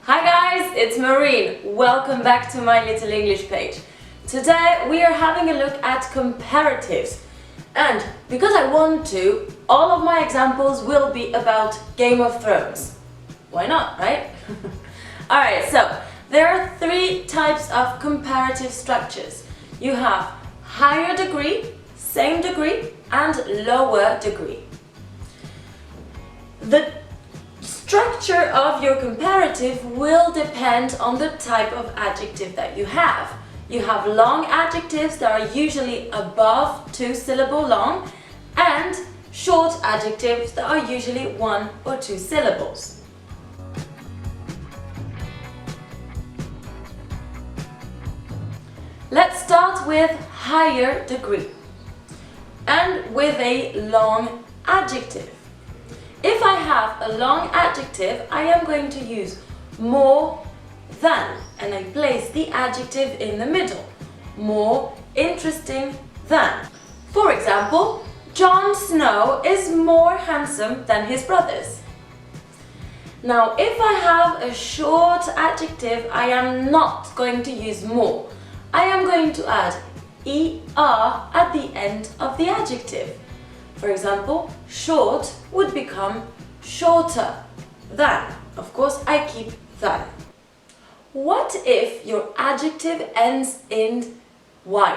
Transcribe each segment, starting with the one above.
Hi guys, it's Maureen. Welcome back to my little English page. Today we are having a look at comparatives. And because I want to, all of my examples will be about Game of Thrones. Why not, right? Alright, so there are three types of comparative structures. You have higher degree, same degree, and lower degree. The structure of your comparative will depend on the type of adjective that you have. You have long adjectives that are usually above 2 syllables long and short adjectives that are usually 1 or 2 syllables. Let's start with higher degree and with a long adjective. If I have a long adjective, I am going to use more than, and I place the adjective in the middle. More interesting than. For example, Jon Snow is more handsome than his brothers. Now, if I have a short adjective, I am not going to use more. I am going to add er at the end of the adjective. For example, short would become shorter than. Of course, I keep than. What if your adjective ends in y?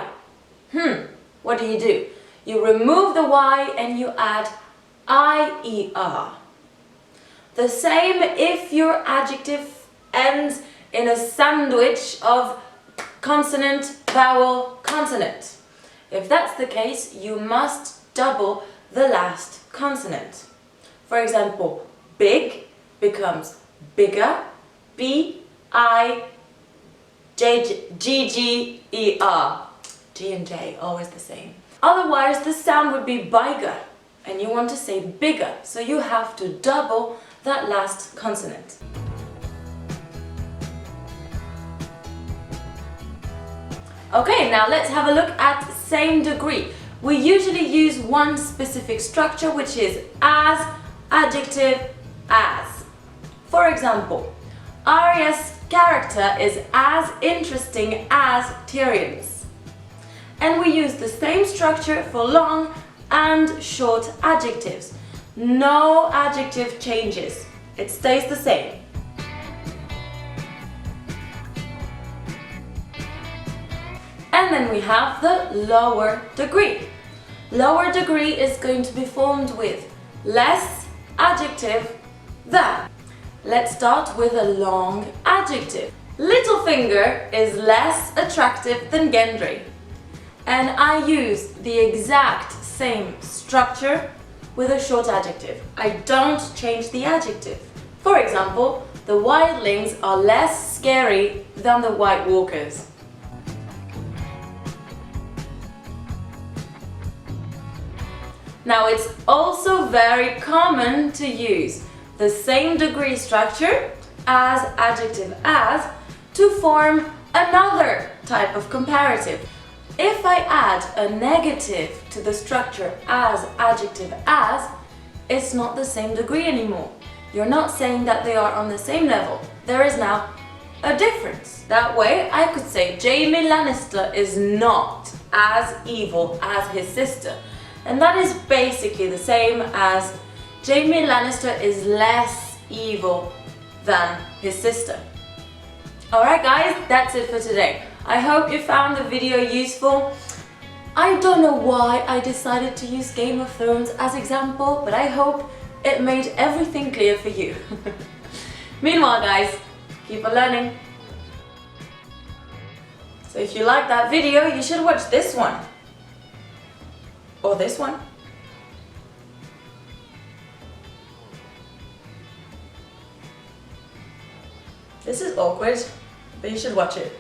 What do? You remove the y and you add ier. The same if your adjective ends in a sandwich of consonant, vowel, consonant. If that's the case, you must double the last consonant. For example, big becomes bigger, B-I-G-G-E-R. G and J, always the same. Otherwise, the sound would be bigger, and you want to say bigger, so you have to double that last consonant. Okay, now let's have a look at same degree. We usually use one specific structure, which is as, adjective, as. For example, Arya's character is as interesting as Tyrion's. And we use the same structure for long and short adjectives. No adjective changes. It stays the same. And then we have the lower degree. Lower degree is going to be formed with less adjective than. Let's start with a long adjective. Littlefinger is less attractive than Gendry. And I use the exact same structure with a short adjective. I don't change the adjective. For example, the wildlings are less scary than the White Walkers. Now, it's also very common to use the same degree structure as adjective as to form another type of comparative. If I add a negative to the structure as adjective as, it's not the same degree anymore. You're not saying that they are on the same level. There is now a difference. That way, I could say Jaime Lannister is not as evil as his sister. And that is basically the same as Jaime Lannister is less evil than his sister. Alright guys, that's it for today. I hope you found the video useful. I don't know why I decided to use Game of Thrones as example, but I hope it made everything clear for you. Meanwhile guys, keep on learning. So if you like that video, you should watch this one. Or this one. This is awkward, but you should watch it.